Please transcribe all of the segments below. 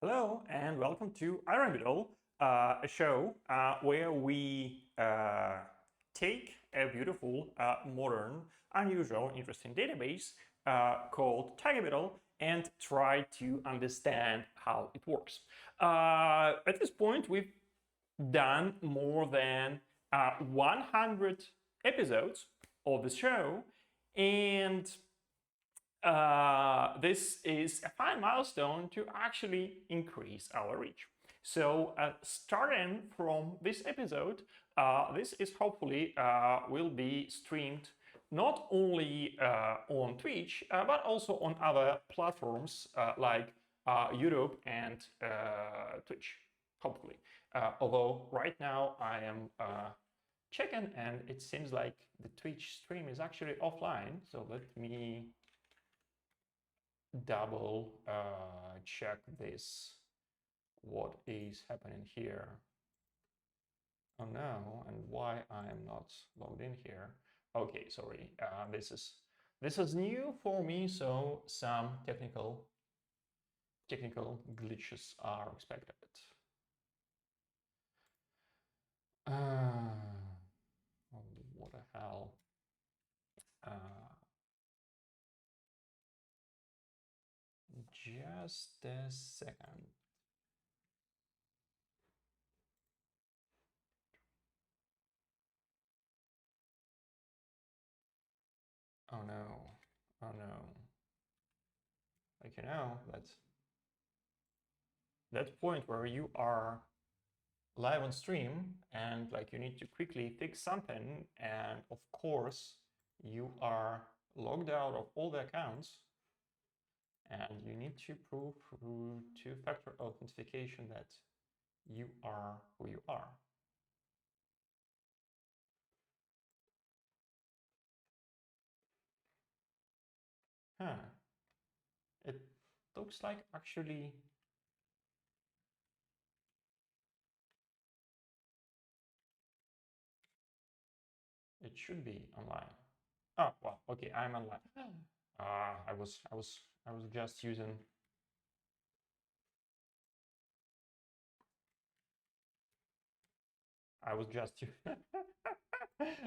Hello and welcome to Iron Beetle, a show where we take a beautiful, modern, unusual, interesting database called timeouts and try to understand how it works. At this point, we've done more than 100 episodes of the show, and this is a fine milestone to actually increase our reach. So starting from this episode, this is hopefully will be streamed not only on Twitch, but also on other platforms like YouTube and Twitch, hopefully. Although right now I am checking and it seems like the Twitch stream is actually offline. So let me double check this, what is happening here. Oh no, and why I am not logged in here. Okay, sorry, this is new for me, so some technical glitches are expected. Oh, what the hell. Just a second. Oh no, oh no. Like, you know, that's that point where you are live on stream and like you need to quickly fix something, and of course you are logged out of all the accounts and you need to prove through two-factor authentication that you are who you are. It looks like actually it should be online. Oh, well, okay, I'm online. I was just using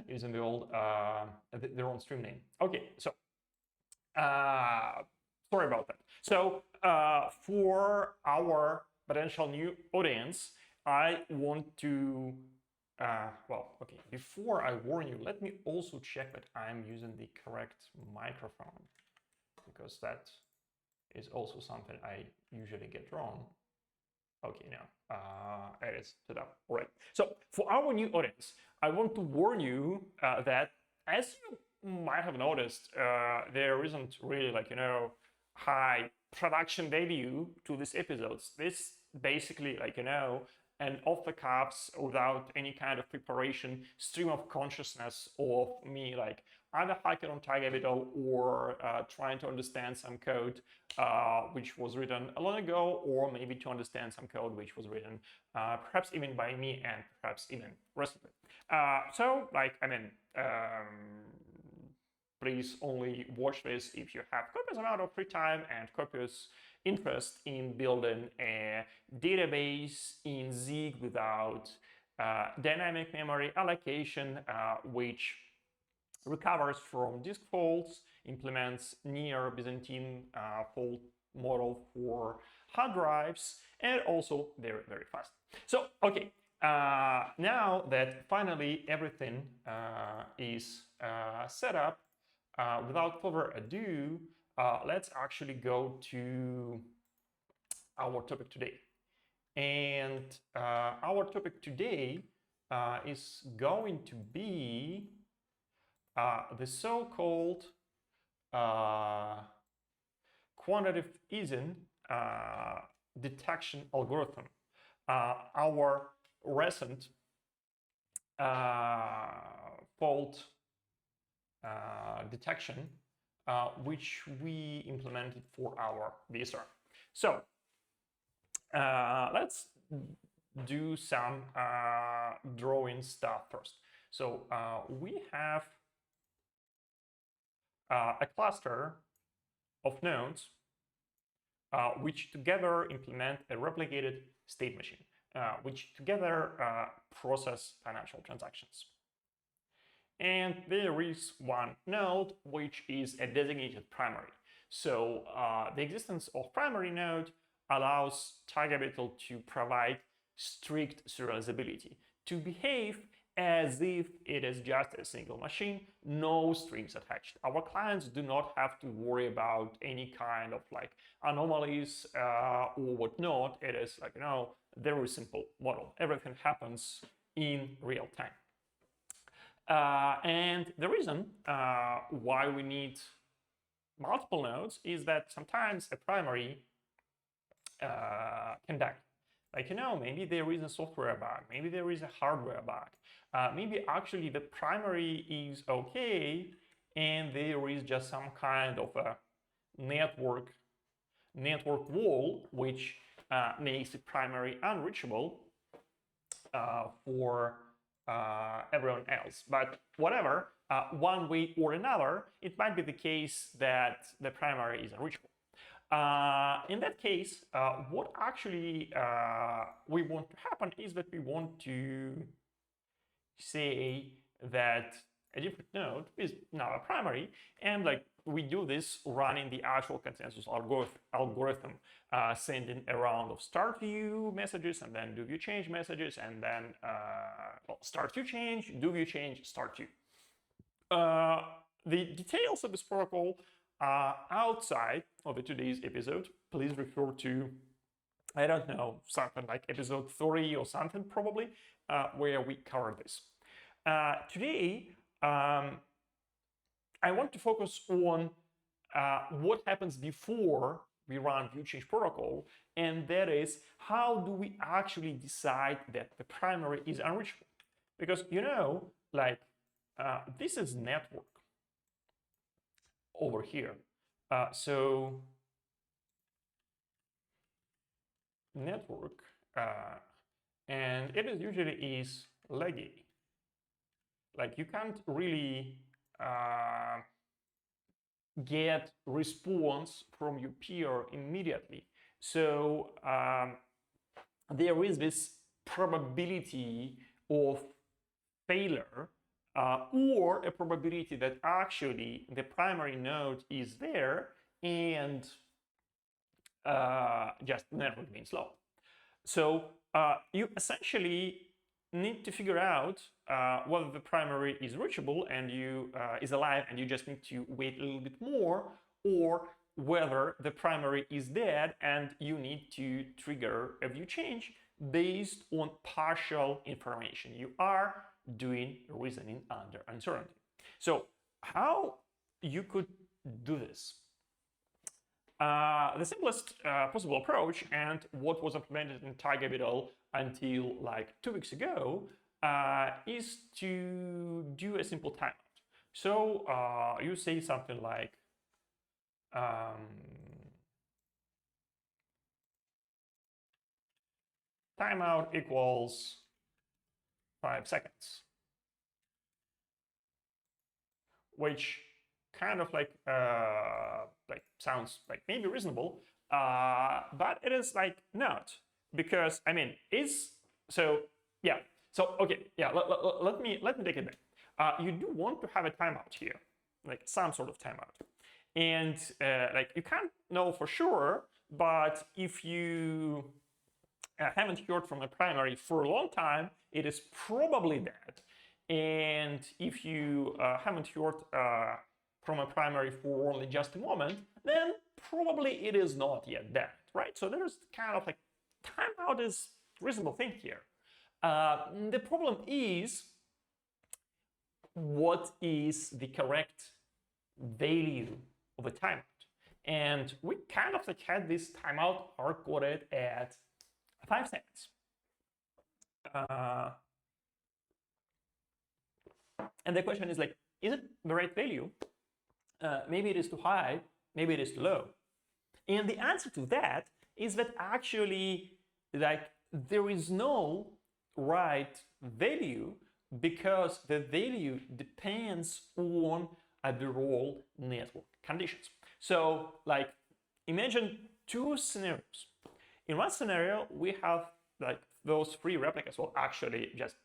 using the old their own stream name. Okay, so sorry about that. So for our potential new audience, I want to well, okay, before I warn you, let me also check that I'm using the correct microphone, because that is also something I usually get wrong. Okay, no, it this to them already. So for our new audience, I want to warn you that, as you might have noticed, there isn't really high production value to these episodes. This basically an off the cuffs, without any kind of preparation, stream of consciousness of me either hacking on TimeOut or trying to understand some code which was written a long ago, or maybe to understand some code which was written perhaps even by me and perhaps even recently. Please only watch this if you have copious amount of free time and copious interest in building a database in Zig without dynamic memory allocation, which recovers from disk faults, implements near Byzantine fault model for hard drives, and also very, very fast. So, okay, now that finally everything is set up, without further ado, let's actually go to our topic today. And our topic today is going to be the so-called quantitative Ising detection algorithm. Our recent fault detection, which we implemented for our VSR. So let's do some drawing stuff first. So we have a cluster of nodes which together implement a replicated state machine, which together process financial transactions. And there is one node which is a designated primary. So the existence of primary node allows TimeOut to provide strict serializability, to behave as if it is just a single machine, no strings attached. Our clients do not have to worry about any kind of anomalies or whatnot. It is very simple model. Everything happens in real time. And the reason why we need multiple nodes is that sometimes a primary can die. Maybe there is a software bug, maybe there is a hardware bug, maybe actually the primary is okay and there is just some kind of a network wall which makes the primary unreachable for everyone else. But whatever, one way or another, it might be the case that the primary is unreachable. In that case, what actually we want to happen is that we want to say that a different node is now a primary, and we do this running the actual consensus algorithm, sending a round of start view messages and then do view change messages, and then start view change, do view change, start view. The details of this protocol outside of today's episode. Please refer to, I don't know, something like episode 3 or something probably, where we cover this. Today, I want to focus on what happens before we run view change protocol, and that is how do we actually decide that the primary is unreachable? Because this is network over here. So network, and it is usually is laggy. You can't really get response from your peer immediately. So there is this probability of failure, or a probability that actually the primary node is there and just the network being slow. So you essentially need to figure out whether the primary is reachable and is alive and you just need to wait a little bit more, or whether the primary is dead and you need to trigger a view change based on partial information. You are doing reasoning under uncertainty. So how you could do this? The simplest possible approach, and what was implemented in TigerBittle until like 2 weeks ago, is to do a simple timeout. So you say something like timeout equals 5 seconds, which kind of like sounds like maybe reasonable, but it is like not, because I mean it's so yeah. So okay, yeah. Let me take it back. You do want to have a timeout here, like some sort of timeout, and like you can't know for sure, but if you haven't heard from a primary for a long time, it is probably dead. And if you haven't heard from a primary for only just a moment, then probably it is not yet dead, right? So there's kind of like timeout is reasonable thing here. The problem is, what is the correct value of a timeout? And we kind of like had this timeout hard coded at 5 seconds. And the question is like, is it the right value? Maybe it is too high, maybe it is too low. And the answer to that is that actually, like, there is no right value, because the value depends on the overall network conditions. So, like, imagine two scenarios. In one scenario, we have like those 3 replicas. Well, actually, just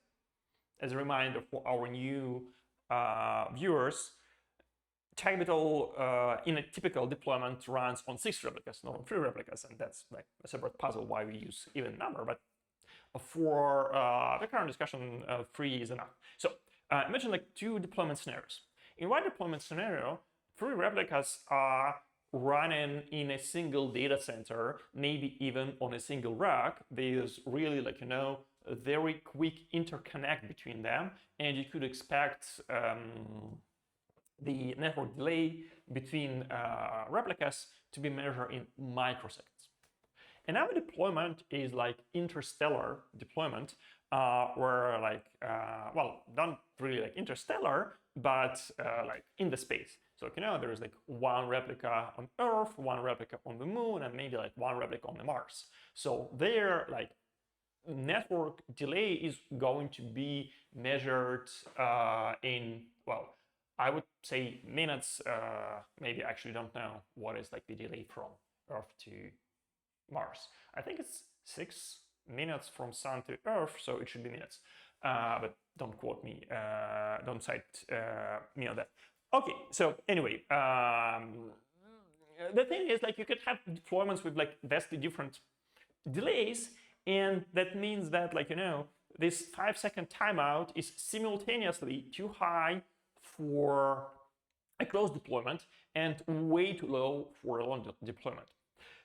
as a reminder for our new viewers, TimeOut in a typical deployment runs on 6 replicas, not on 3 replicas, and that's like a separate puzzle why we use even number. But for the current discussion, 3 is enough. So imagine like 2 deployment scenarios. In one deployment scenario, 3 replicas are running in a single data center, maybe even on a single rack. There's really like, a very quick interconnect between them, and you could expect the network delay between replicas to be measured in microseconds. Another deployment is like interstellar deployment, where like, well, not really like interstellar, but like in the space. So, there is like 1 replica on Earth, 1 replica on the Moon, and maybe like 1 replica on the Mars. So there, like, network delay is going to be measured in, well, I would say minutes. Maybe I actually don't know what is like the delay from Earth to Mars. I think it's 6 minutes from Sun to Earth, so it should be minutes. But don't quote me, don't cite me on that. Okay, so anyway, the thing is, like, you could have deployments with like vastly different delays, and that means that, like, this 5-second timeout is simultaneously too high for a close deployment and way too low for a long deployment.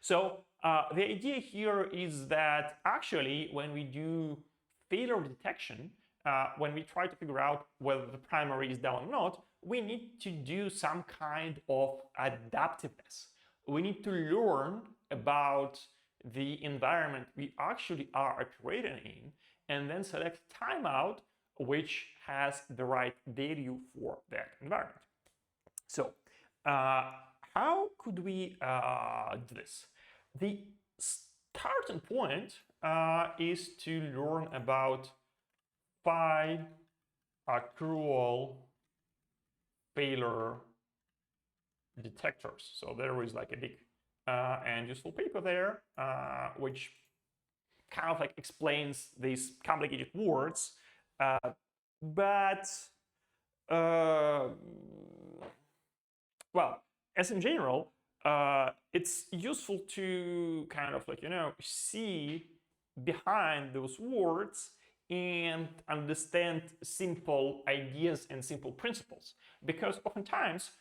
So the idea here is that actually, when we do failure detection, when we try to figure out whether the primary is down or not, we need to do some kind of adaptiveness. We need to learn about the environment we actually are operating in, and then select timeout which has the right value for that environment. So how could we do this? The starting point is to learn about 5 accrual failure detectors. So there is like a big and useful paper there, which kind of like explains these complicated words, but well, as in general, it's useful to kind of like, see behind those words and understand simple ideas and simple principles, because oftentimes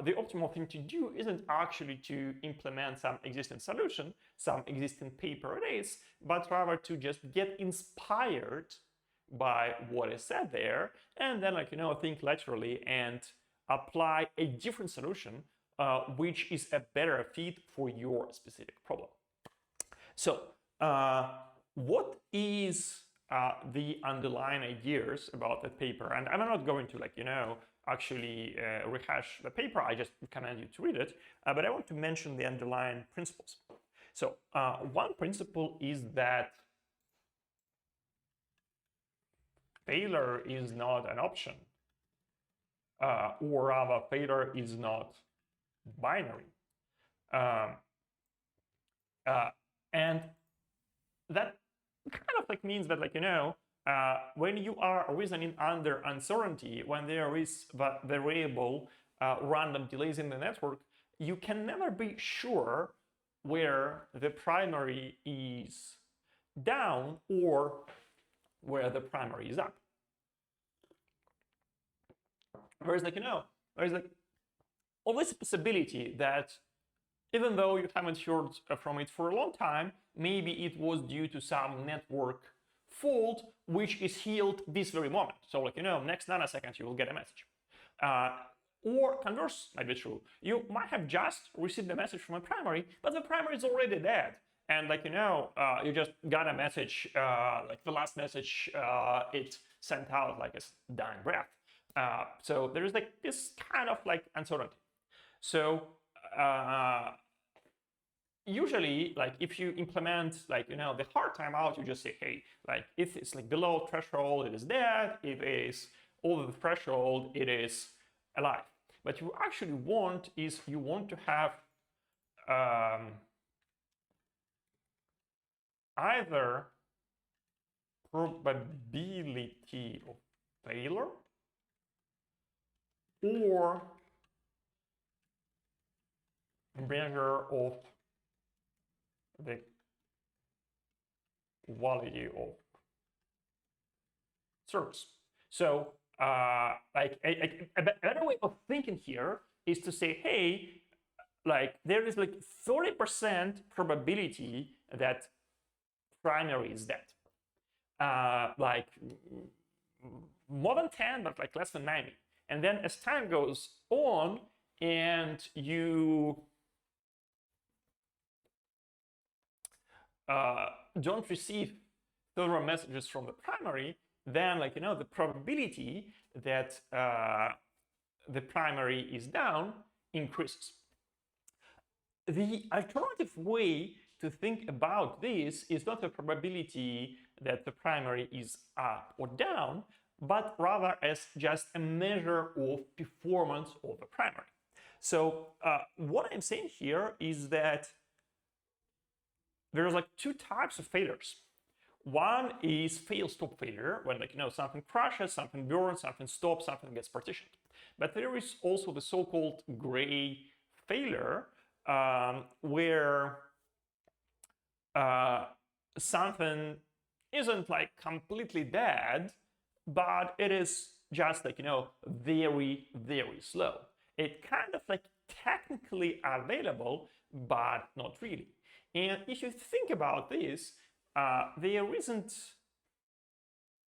the optimal thing to do isn't actually to implement some existing solution, some existing paper it is, but rather to just get inspired by what is said there, and then think laterally and apply a different solution which is a better fit for your specific problem. So what is the underlying ideas about that paper? And I'm not going to actually rehash the paper. I just recommend you to read it, but I want to mention the underlying principles. So one principle is that failure is not an option, or rather failure is not binary. And that kind of means that when you are reasoning under uncertainty, when there is that variable random delays in the network, you can never be sure where the primary is down or where the primary is up. Whereas there's always a possibility that even though you haven't heard from it for a long time, maybe it was due to some network fault which is healed this very moment. So next nanosecond you will get a message. Or converse might be true. You might have just received a message from a primary, but the primary is already dead. And you just got a message, the last message it sent out a dying breath. So there is this kind of uncertainty. So usually, if you implement the hard timeout, you just say, hey, if it's below threshold, it is dead. If it is over the threshold, it is alive. But you actually want is you want to have either probability of failure or measure of the quality of service. So a better way of thinking here is to say, hey, there is 30% probability that primary is dead. More than 10, but less than 90. And then as time goes on and you don't receive further messages from the primary, then the probability that the primary is down increases. The alternative way to think about this is not the probability that the primary is up or down, but rather as just a measure of performance of the primary. So what I'm saying here is that there's two types of failures. One is fail-stop failure, when something crashes, something burns, something stops, something gets partitioned. But there is also the so-called gray failure, where something isn't completely dead, but it is just very, very slow. It kind of technically available, but not really. And if you think about this, there isn't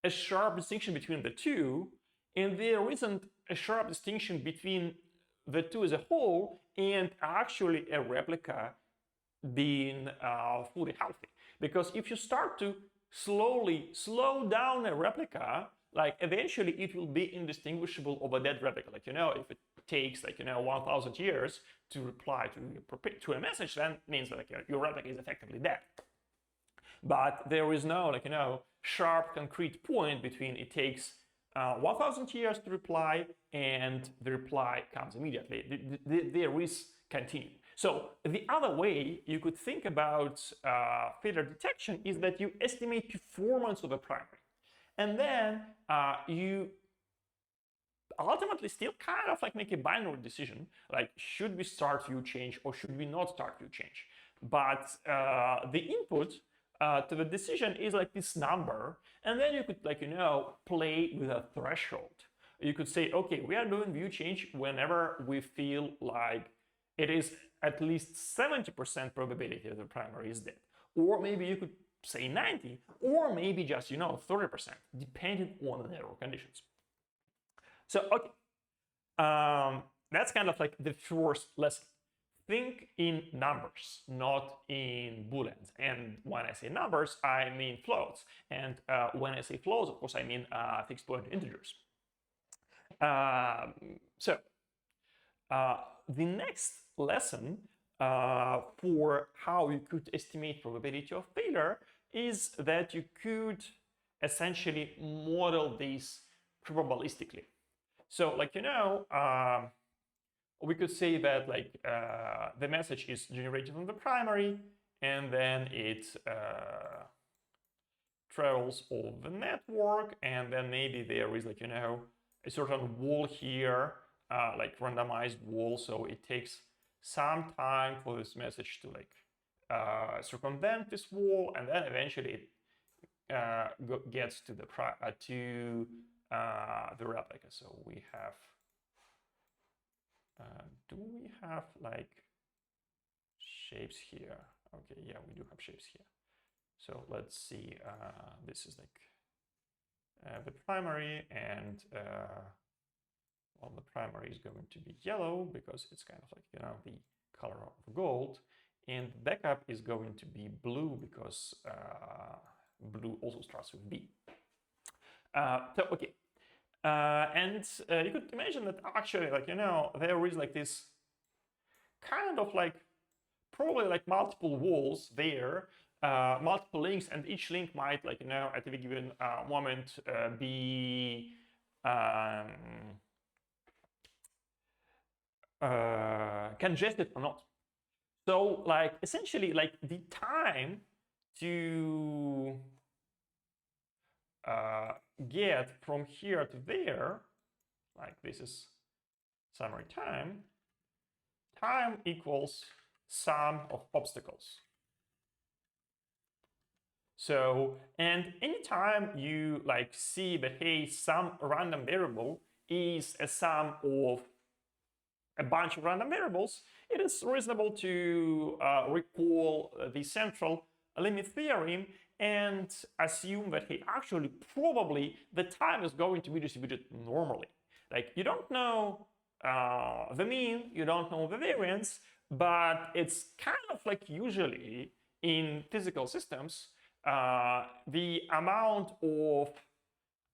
a sharp distinction between the two, and there isn't a sharp distinction between the two as a whole and actually a replica being fully healthy. Because if you start to slowly slow down a replica, eventually it will be indistinguishable of a dead replica. If it takes 1,000 years to reply to a message, then it means that your replica is effectively dead. But there is no sharp concrete point between it takes 1,000 years to reply and the reply comes immediately. There is continuing. So the other way you could think about failure detection is that you estimate performance of a primary. And then you ultimately still kind of make a binary decision, should we start view change or should we not start view change? But the input to the decision is this number, and then you could play with a threshold. you could say, okay, we are doing view change whenever we feel like it is at least 70% probability that the primary is dead. Or maybe you could say 90, or maybe just, 30%, depending on the network conditions. So, okay, that's kind of like the first lesson. Think in numbers, not in booleans. And when I say numbers, I mean floats. And when I say floats, of course, I mean fixed point integers. So the next lesson for how you could estimate probability of failure is that you could essentially model this probabilistically. So, like, we could say that like the message is generated on the primary, and then it travels over the network, and then maybe there is like a certain wall here, like randomized wall, so it takes some time for this message to like circumvent this wall, and then eventually it gets to the replica. So we have do we have like shapes here? Okay, yeah, we do have shapes here. So let's see, this is like the primary, and well, the primary is going to be yellow because it's kind of like, the color of gold, and the backup is going to be blue because blue also starts with B. So, okay. And you could imagine that actually, like, there is like this kind of like probably like multiple walls there, multiple links, and each link might, like, at a given moment be congested or not. So, like, essentially, like the time to get from here to there, like this is summary time, time equals sum of obstacles. So, and anytime you like see that, hey, some random variable is a sum of a bunch of random variables, it is reasonable to recall the central limit theorem and assume that, hey, actually, probably the time is going to be distributed normally. Like, you don't know the mean, you don't know the variance, but it's kind of like usually in physical systems, the amount of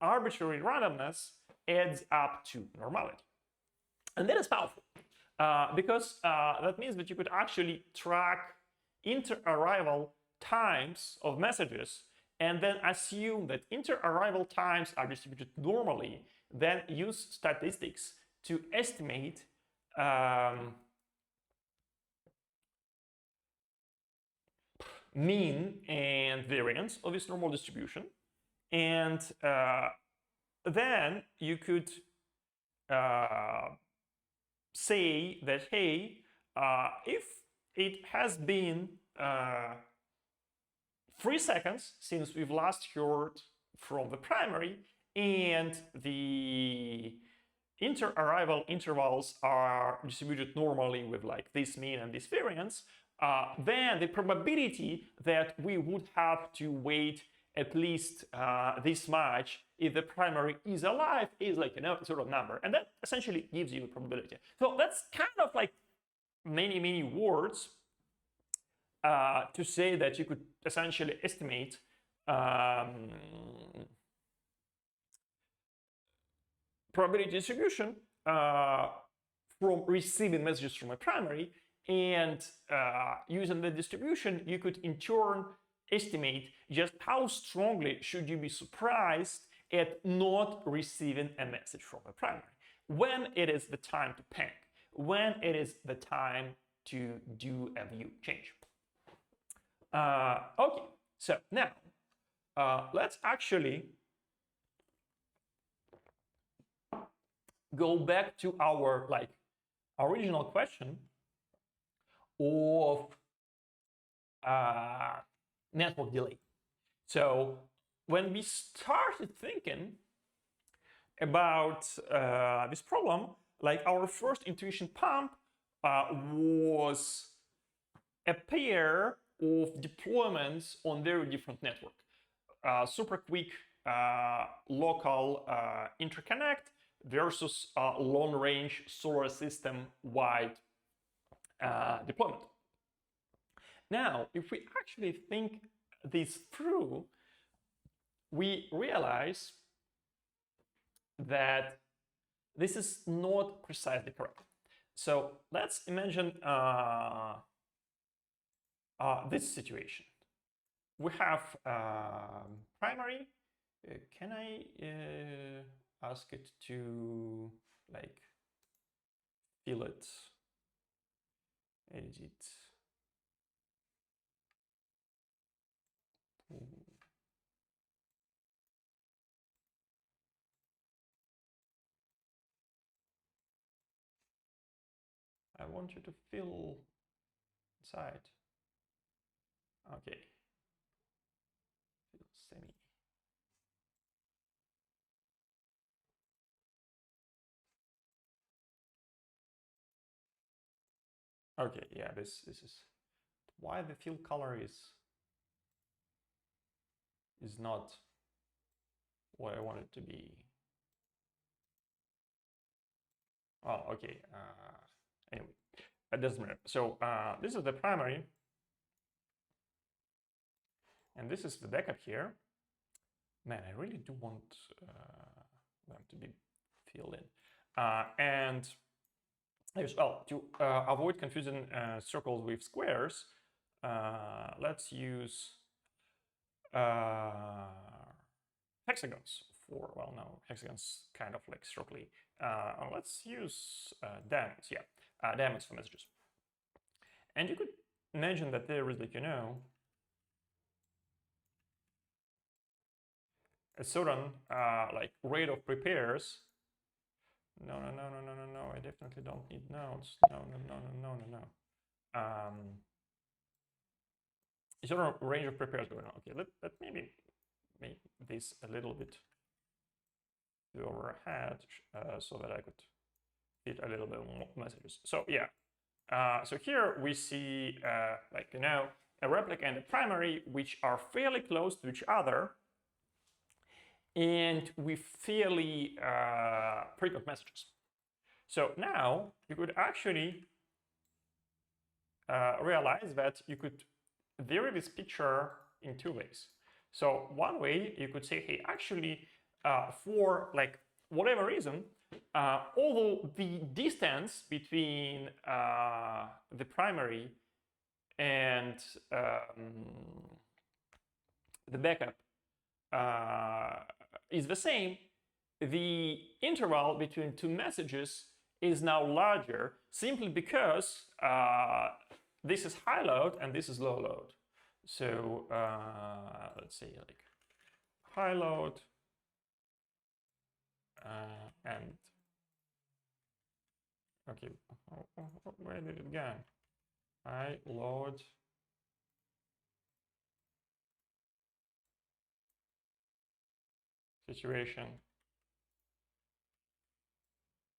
arbitrary randomness adds up to normality. And that is powerful because that means that you could actually track inter-arrival times of messages and then assume that inter-arrival times are distributed normally, then use statistics to estimate mean and variance of this normal distribution. And then you could say that, hey, if it has been 3 seconds since we've last heard from the primary, and the inter-arrival intervals are distributed normally with like this mean and this variance, then the probability that we would have to wait at least this much if the primary is alive is like, sort of number. And that essentially gives you a probability. So that's kind of like many words to say that you could essentially estimate probability distribution from receiving messages from a primary, and using the distribution, you could in turn estimate just how strongly should you be surprised at not receiving a message from a primary, when it is the time to panic, when it is the time to do a view change. Okay, so now let's actually go back to our original question of network delay. So when we started thinking about this problem, like our first intuition pump was a pair of deployments on very different network. Super quick local interconnect versus long range solar system wide deployment. Now, if we actually think this through, we realize that this is not precisely correct. So let's imagine this situation. We have primary. Can I ask it to like fill it, edit? I want you to fill inside. Okay. Fill semi. Okay, yeah, this is why the fill color is not what I want it to be. Oh, okay. Anyway, it doesn't matter. So this is the primary, and this is the backup here. Man, I really do want them to be filled in. And as well, to avoid confusing circles with squares, let's use hexagons for, well, no, hexagons kind of like circly. Let's use diamonds, yeah, diamonds for messages. And you could imagine that there is, like, you know, a certain like rate of repairs. No, I definitely don't need nodes. No. A certain range of repairs going on. Okay, let maybe make this a little bit overhead so that I could fit a little bit more messages. So yeah, so here we see like, you know, a replica and a primary, which are fairly close to each other, and with fairly frequent messages. So now you could actually realize that you could vary this picture in two ways. So one way you could say, hey, actually, for like whatever reason, although the distance between the primary and the backup is the same, the interval between two messages is now larger simply because this is high load and this is low load. So let's say like high load and okay, where did it go? High load situation,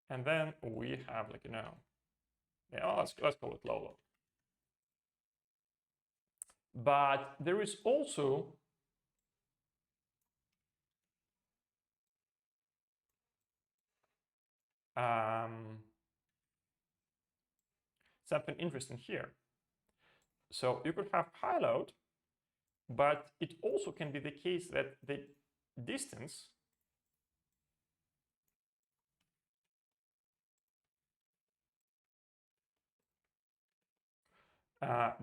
and then we have, like, you know, yeah, let's call it low load. But there is also something interesting here. So you could have high load, but it also can be the case that the distance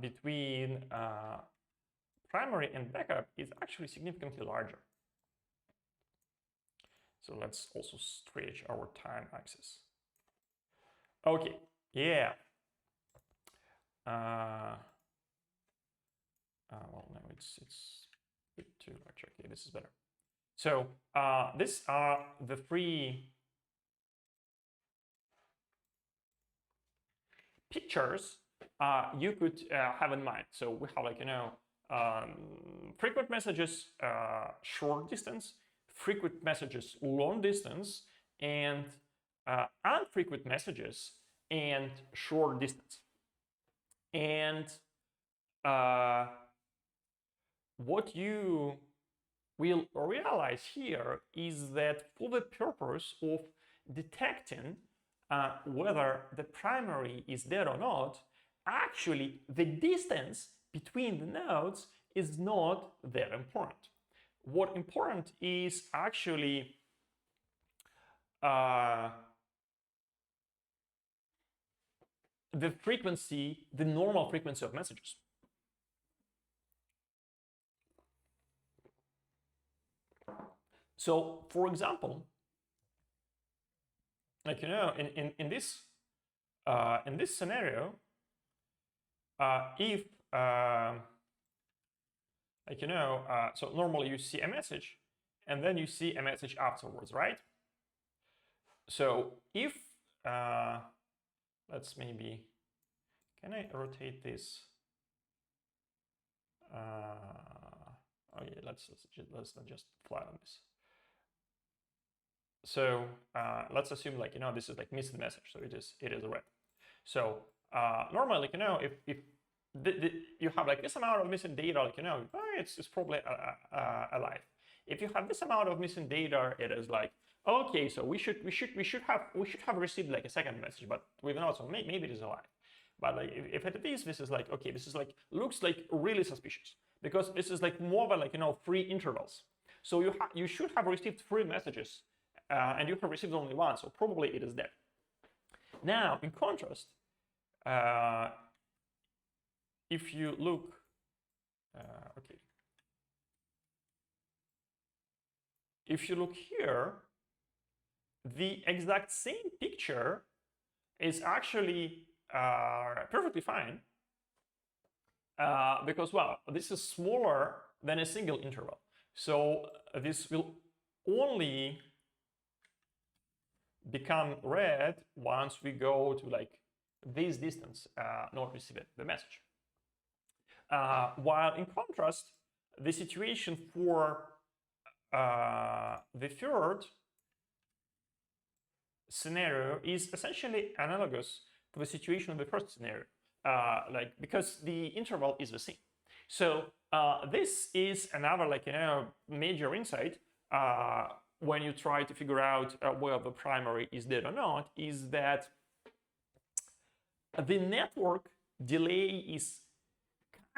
between primary and backup is actually significantly larger. So let's also stretch our time axis. Okay, yeah. Well, no, it's a bit too much. Okay, this is better. So these are the three pictures you could have in mind. So we have, like, you know, frequent messages, short distance, frequent messages long distance and unfrequent messages and short distance. And what you will realize here is that for the purpose of detecting whether the primary is dead or not, actually the distance between the nodes is not that important. What important is actually the frequency, the normal frequency of messages. So, for example, like in this scenario, if so normally you see a message and then you see a message afterwards, right? So if let's maybe, can I rotate this? Oh yeah, let's not just fly on this. So let's assume like this is like missing message, so it is red. So normally if you have like this amount of missing data, like it's probably alive. If you have this amount of missing data, it is like, okay, so we should have received like a second message, but we don't know, so maybe it is alive. But like if it is, this is like, okay, this is like looks like really suspicious because this is like more than like 3 intervals. So you should have received 3 messages and you have received only 1, so probably it is dead. Now, in contrast, if you look, okay, if you look here, the exact same picture is actually perfectly fine because, well, this is smaller than a single interval. So this will only become red once we go to like this distance, not receive the message. While in contrast, the situation for the third scenario is essentially analogous to the situation of the first scenario, like because the interval is the same. So this is another like major insight when you try to figure out whether the primary is dead or not, is that the network delay is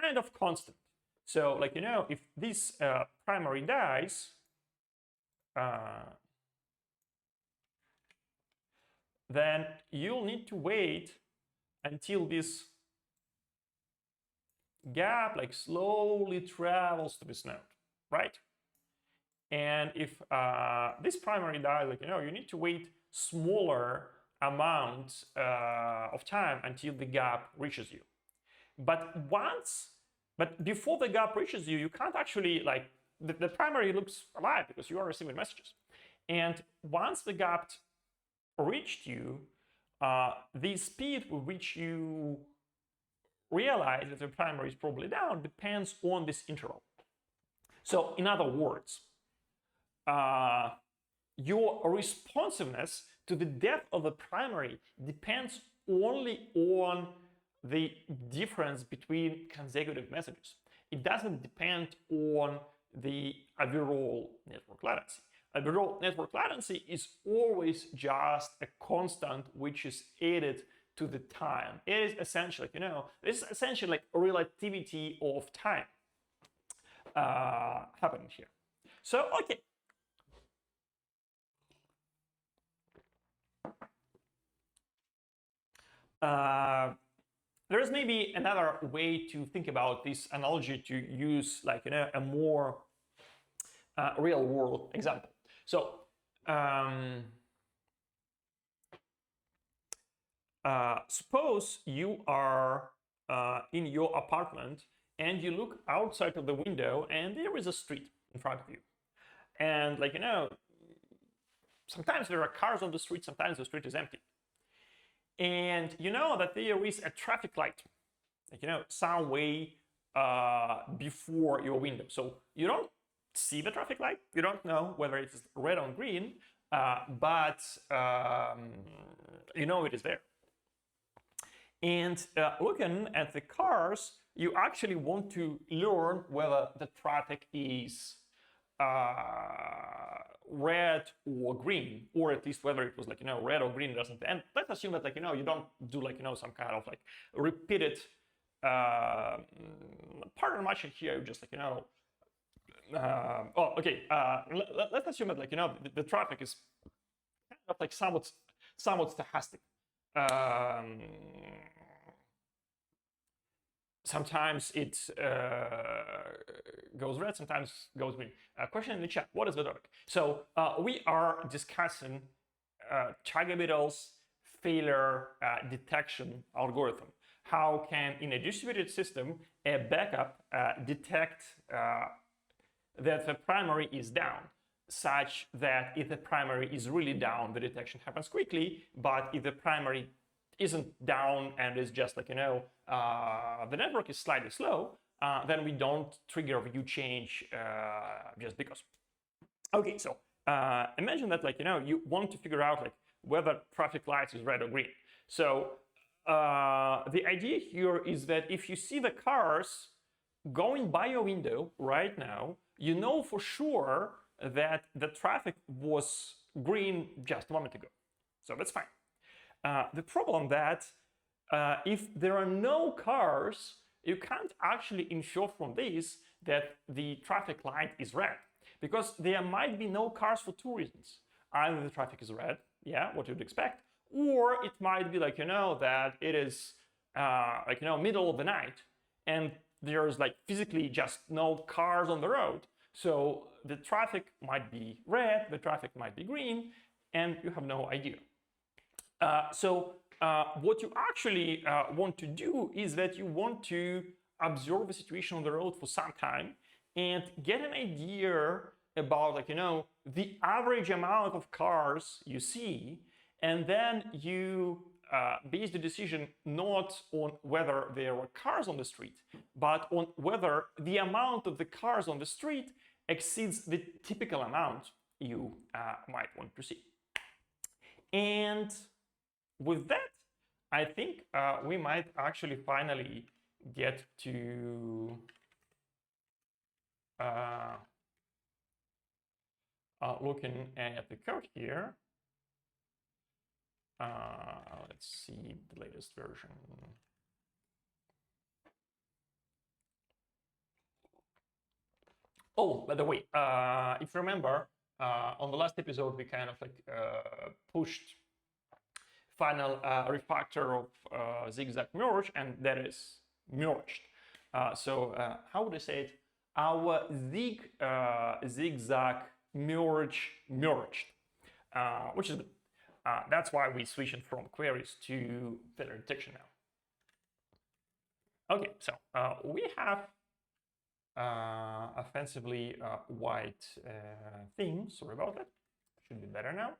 kind of constant. So like if this primary dies, then you'll need to wait until this gap like slowly travels to this node, right? And if this primary dies, like you need to wait smaller amounts of time until the gap reaches you. But before the gap reaches you, you can't actually like the primary looks alive because you are receiving messages. And once the gap reached you, the speed with which you realize that the primary is probably down depends on this interval. So in other words, your responsiveness to the depth of the primary depends only on the difference between consecutive messages. It doesn't depend on the overall network latency. Overall network latency is always just a constant which is added to the time. It is essentially, this is essentially like a relativity of time happening here. So, okay. There is maybe another way to think about this analogy to use like a more real world example. So suppose you are in your apartment and you look outside of the window and there is a street in front of you. And like, sometimes there are cars on the street, sometimes the street is empty. And you know that there is a traffic light, like, some way before your window. So you don't see the traffic light. You don't know whether it's red or green, but you know it is there. And looking at the cars, you actually want to learn whether the traffic is red or green, or at least whether it was like, red or green doesn't. And let's assume that, like, you don't do like, some kind of like repeated pattern matching here. You just like, let's assume that, like, the traffic is kind of like somewhat stochastic. Sometimes it goes red, sometimes goes green. Question in the chat, what is the topic? So we are discussing Chagabidel's failure detection algorithm. How can, in a distributed system, a backup detect that the primary is down, such that if the primary is really down, the detection happens quickly, but if the primary isn't down and is just like, the network is slightly slow, then we don't trigger a view change just because. Okay, so imagine that, like, you want to figure out like whether traffic lights is red or green. So the idea here is that if you see the cars going by your window right now, you know for sure that the traffic was green just a moment ago. So that's fine. The problem that if there are no cars, you can't actually infer from this that the traffic light is red, because there might be no cars for two reasons. Either the traffic is red, yeah, what you'd expect, or it might be like, that it is middle of the night and there's like physically just no cars on the road. So the traffic might be red, the traffic might be green, and you have no idea. So what you actually want to do is that you want to observe the situation on the road for some time and get an idea about, like, the average amount of cars you see, and then you base the decision not on whether there were cars on the street, but on whether the amount of the cars on the street exceeds the typical amount you might want to see. And with that, I think we might actually finally get to looking at the code here. Let's see the latest version. Oh, by the way, if you remember, on the last episode, we kind of like pushed final refactor of zigzag merge, and that is merged. So how would I say it? Our zigzag merge merged, which is good. That's why we switched from queries to failure detection now. Okay, so we have offensively white theme. Sorry about that. Should be better now.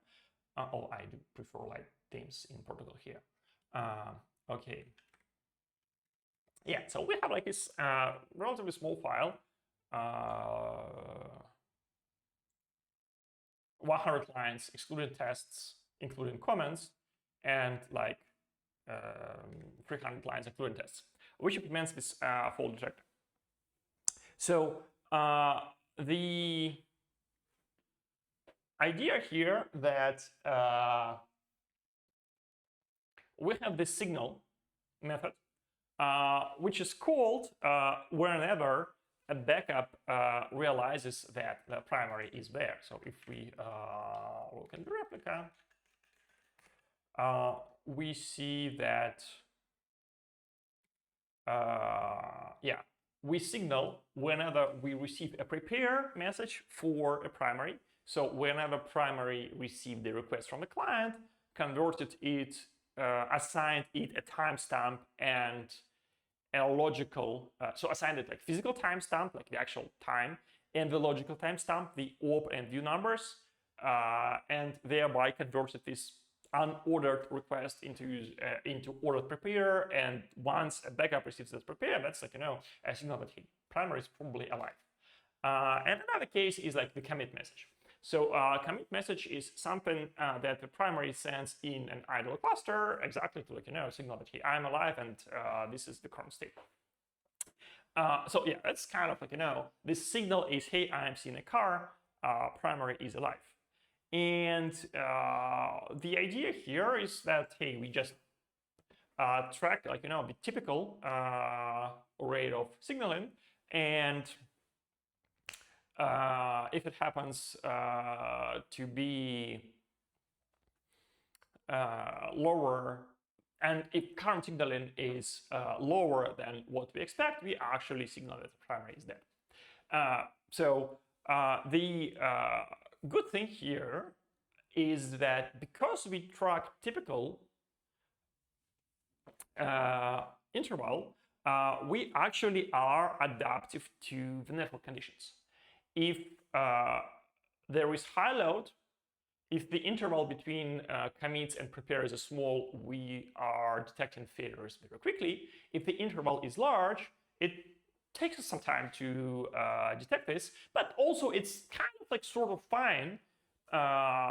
Oh, I do prefer light themes in Portugal here. Okay. Yeah, so we have like this relatively small file, 100 lines, excluding tests, including comments, and like 300 lines, including tests, which implements this fault detector. So the idea here that we have this signal method, which is called whenever a backup realizes that the primary is there. So if we look in the replica, we see that, we signal whenever we receive a prepare message for a primary. So whenever primary received the request from the client, converted it, assigned it a timestamp and a logical, so assigned it like physical timestamp, like the actual time, and the logical timestamp, the op and view numbers, and thereby converted this unordered request into ordered prepare. And once a backup receives this prepare, that's like, a signal that hey, primary is probably alive. And another case is like the commit message. So commit message is something that the primary sends in an idle cluster, exactly to signal that hey, I'm alive and this is the current state. So yeah, that's kind of this signal is hey, I'm seeing a car, primary is alive. And the idea here is that hey, we just track the typical rate of signaling, and if it happens to be lower, and if current signaling is lower than what we expect, we actually signal that the primary is dead. So the good thing here is that because we track typical interval, we actually are adaptive to the network conditions. If there is high load, if the interval between commits and prepares is small, we are detecting failures very quickly. If the interval is large, it takes us some time to detect this, but also it's kind of like sort of fine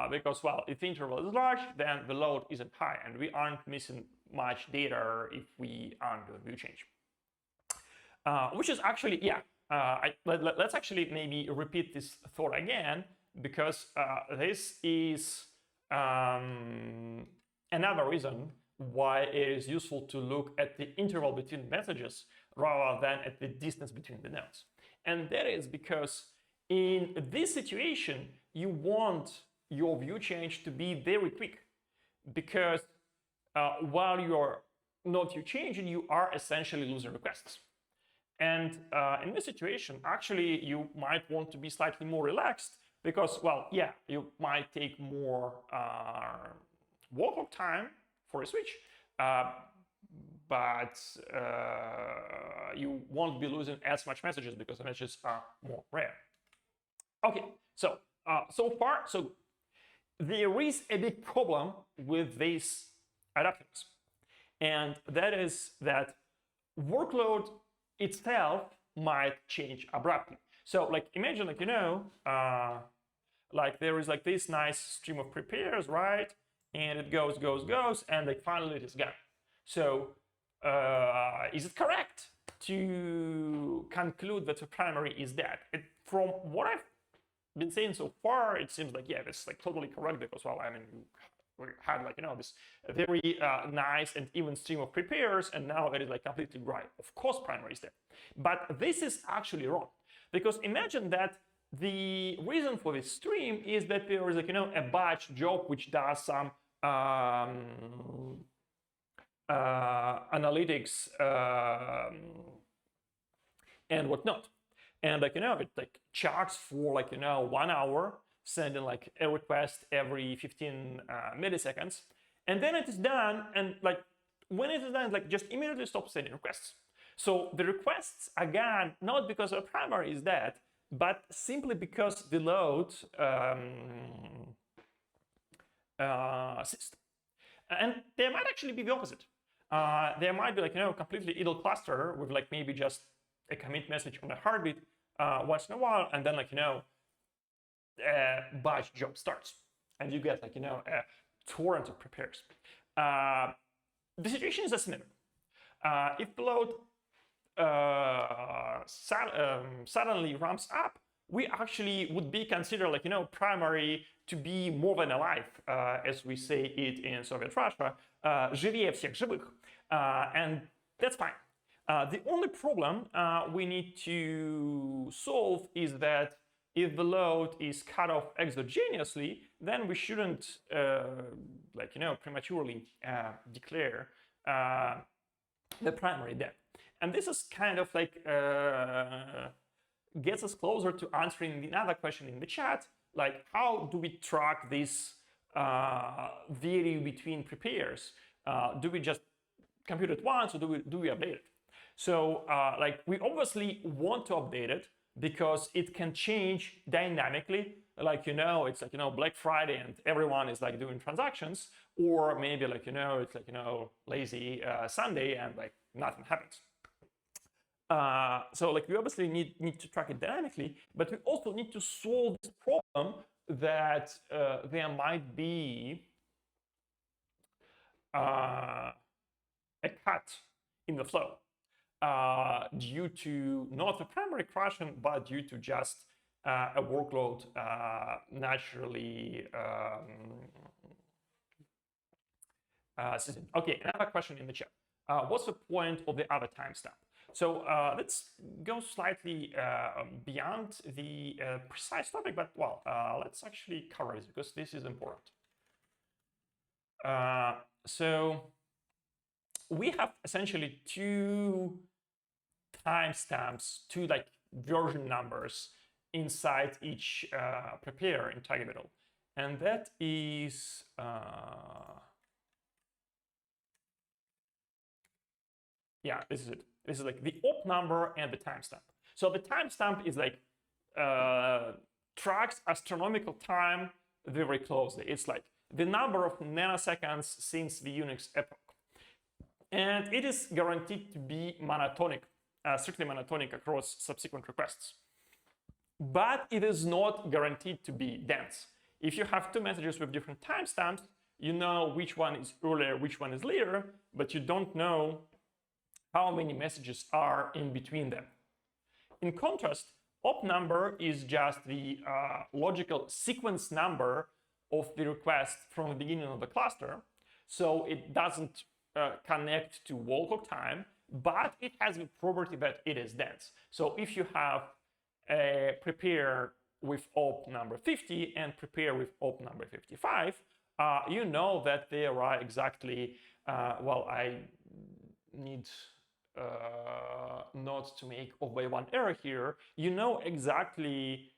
because, well, if the interval is large, then the load isn't high and we aren't missing much data if we aren't doing view change. Which is actually, yeah, let's actually maybe repeat this thought again, because this is another reason why it is useful to look at the interval between messages rather than at the distance between the nodes. And that is because in this situation, you want your view change to be very quick, because while you're not view changing, you are essentially losing requests. And in this situation, actually, you might want to be slightly more relaxed because, well, yeah, you might take more workload time for a switch, but you won't be losing as much messages because the messages are more rare. Okay, so so far, so there is a big problem with these adapters, and that is that workload itself might change abruptly. So like imagine like there is like this nice stream of prepares, right? And it goes, and like finally it is gone. So is it correct to conclude that the primary is dead? From what I've been saying so far, it seems like, yeah, that's like totally correct because, well, I mean, we had like, this very nice and even stream of prepares, and now it is like completely dry. Of course, primary is dead. But this is actually wrong, because imagine that the reason for this stream is that there is like, a batch job which does some analytics and whatnot. And like, it like charts for like, 1 hour, sending like a request every 15 milliseconds. And then it is done. And like when it is done, like just immediately stop sending requests. So the requests are gone, not because the primary is dead, but simply because the load ceased. And there might actually be the opposite. There might be like, completely idle cluster with like maybe just a commit message on a heartbeat once in a while, and then like, batch job starts, and you get like, a torrent of prepares. The situation is similar. If the load suddenly ramps up, we actually would be considered like, primary to be more than alive, as we say it in Soviet Russia, живее всех живых, and that's fine. The only problem we need to solve is that if the load is cut off exogenously, then we shouldn't prematurely declare the primary dead. And this is kind of like gets us closer to answering another question in the chat, like how do we track this vary between prepares? Do we just compute it once, or do we update it? So like we obviously want to update it because it can change dynamically. Like, it's like, Black Friday and everyone is like doing transactions, or maybe like, it's like, lazy Sunday and like nothing happens. So like we obviously need to track it dynamically, but we also need to solve this problem that there might be a cut in the flow due to not a primary crashing, but due to just a workload naturally system. Okay, another question in the chat. What's the point of the other timestamp? So let's go slightly beyond the precise topic, but well, let's actually cover this because this is important. So we have essentially two timestamps, two like version numbers inside each prepare in target middle, and that is yeah, this is it. This is like the op number and the timestamp. So the timestamp is like tracks astronomical time very closely. It's like the number of nanoseconds since the Unix epoch. And it is guaranteed to be monotonic, strictly monotonic across subsequent requests. But it is not guaranteed to be dense. If you have two messages with different timestamps, you know which one is earlier, which one is later, but you don't know how many messages are in between them. In contrast, op number is just the logical sequence number of the request from the beginning of the cluster. So it doesn't connect to wall clock time, but it has the property that it is dense. So if you have a prepare with op number 50 and prepare with op number 55, you know that they are exactly, well, I need not to make off by one error here. You know exactly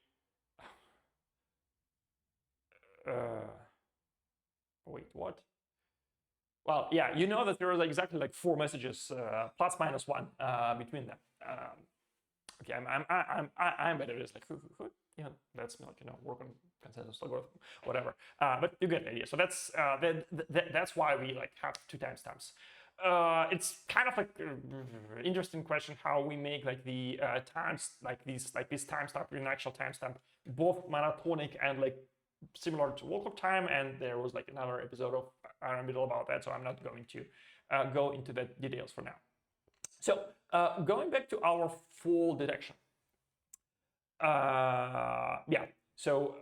wait, what? Well, yeah, you know that there are exactly like 4 messages plus minus 1 between them. Okay, I'm better at this. Like, yeah, that's me. Like, you know, work on consensus algorithm, whatever. But you get the idea. So that's why we like have two timestamps. It's kind of like interesting question how we make like the times like this timestamp in actual timestamp both monotonic and like similar to wall clock time. And there was like another episode of Iron Middle about that, so I'm not going to go into the details for now. So going back to our fall detection. Yeah, so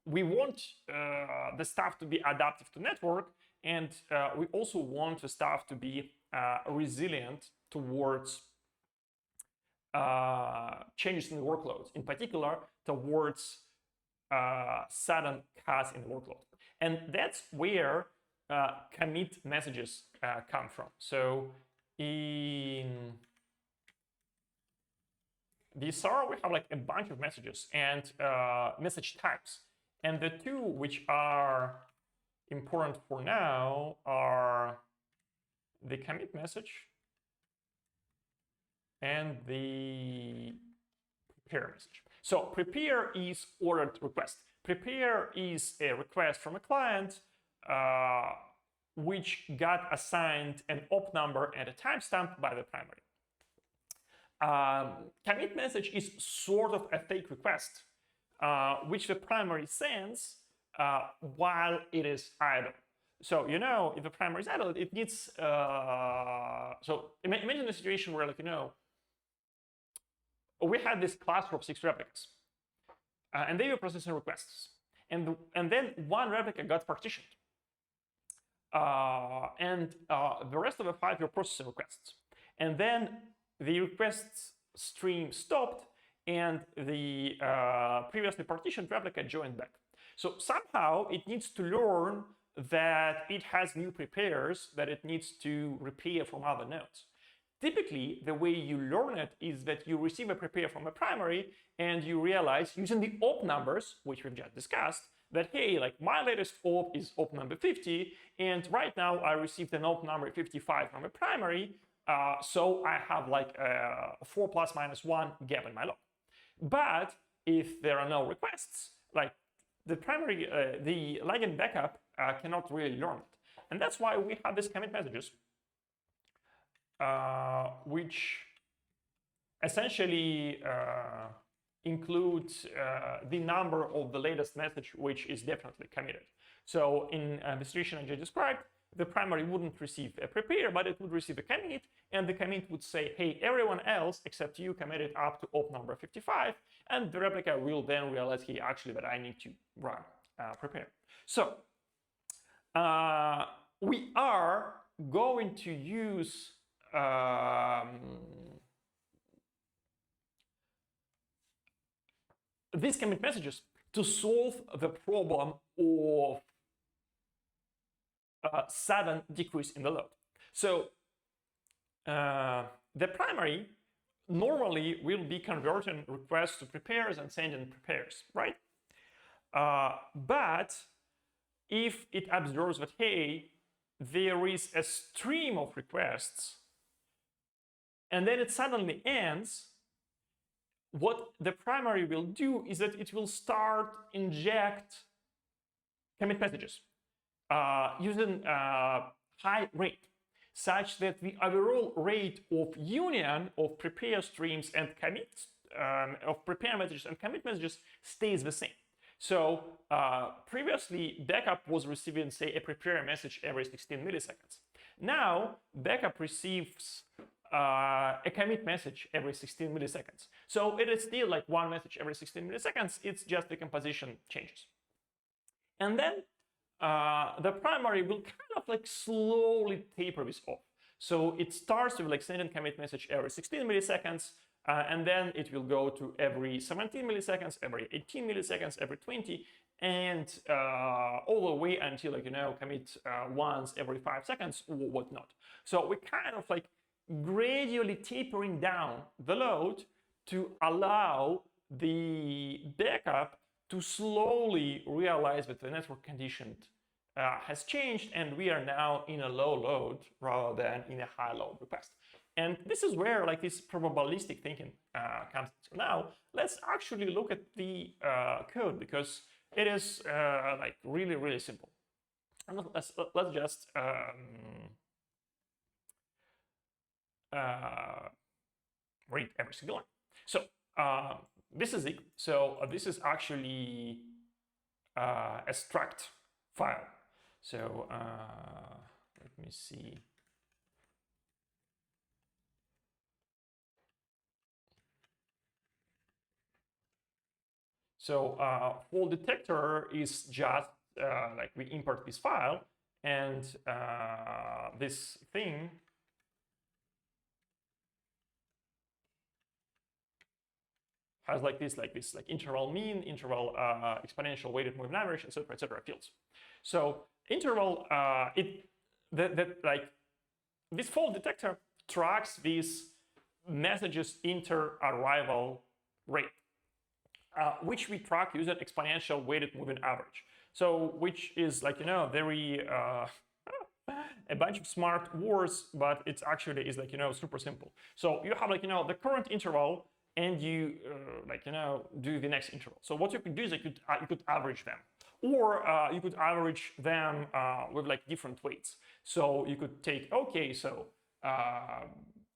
we want the stuff to be adaptive to network, and we also want the stuff to be resilient towards changes in the workloads, in particular towards sudden cuts in the workload. And that's where commit messages come from. So in the SAR, we have like a bunch of messages and message types. And the two which are important for now are the commit message and the prepare message. So prepare is ordered request. Prepare is a request from a client which got assigned an op number and a timestamp by the primary. Commit message is sort of a fake request, which the primary sends while it is idle. So, you know, if the primary is idle, it needs, so imagine a situation where, like, you know, we had this cluster of 6 replicas, and they were processing requests. And then one replica got partitioned. And the rest of the 5 were processing requests. And then the requests stream stopped, and the previously partitioned replica joined back. So somehow it needs to learn that it has new prepares that it needs to repair from other nodes. Typically, the way you learn it is that you receive a prepare from a primary and you realize using the op numbers, which we've just discussed, that, hey, like my latest op is op number 50, and right now I received an op number 55 from a primary, so I have like a 4 plus minus 1 gap in my log. But if there are no requests, like the primary, the ligand backup cannot really learn it. And that's why we have these commit messages. which essentially includes the number of the latest message which is definitely committed. So in the situation I just described, the primary wouldn't receive a prepare, but it would receive a commit, and the commit would say, hey, everyone else except you committed up to op number 55, and the replica will then realize, hey, actually, that I need to run prepare. So we are going to use these commit messages to solve the problem of sudden decrease in the load. So the primary normally will be converting requests to prepares and sending prepares, right? But if it observes that, hey, there is a stream of requests, and then it suddenly ends, what the primary will do is that it will start inject commit messages using high rate, such that the overall rate of union of prepare streams and commits, of prepare messages and commit messages stays the same. So previously, backup was receiving, say, a prepare message every 16 milliseconds. Now, backup receives a commit message every 16 milliseconds. So it is still like one message every 16 milliseconds. It's just the composition changes. And then the primary will kind of like slowly taper this off. So it starts with like sending commit message every 16 milliseconds, and then it will go to every 17 milliseconds, every 18 milliseconds, every 20, and all the way until, like, commit once every 5 seconds or whatnot. So we're kind of like gradually tapering down the load to allow the backup to slowly realize that the network condition has changed, and we are now in a low load rather than in a high load request. And this is where like this probabilistic thinking comes in. So now let's actually look at the code, because it is like really, really simple. And let's just read every single line. So this is it. So this is actually a struct file. So let me see. So for detector is just like we import this file, and this thing has like interval mean, interval exponential weighted moving average, etc. fields. So interval, like this fault detector tracks these messages inter-arrival rate, which we track using exponential weighted moving average. So which is like, very a bunch of smart words, but it's actually is like, super simple. So you have like, the current interval, and you do the next interval. So what you could do is you could average them, or you could average them with like different weights. So you could take, okay, so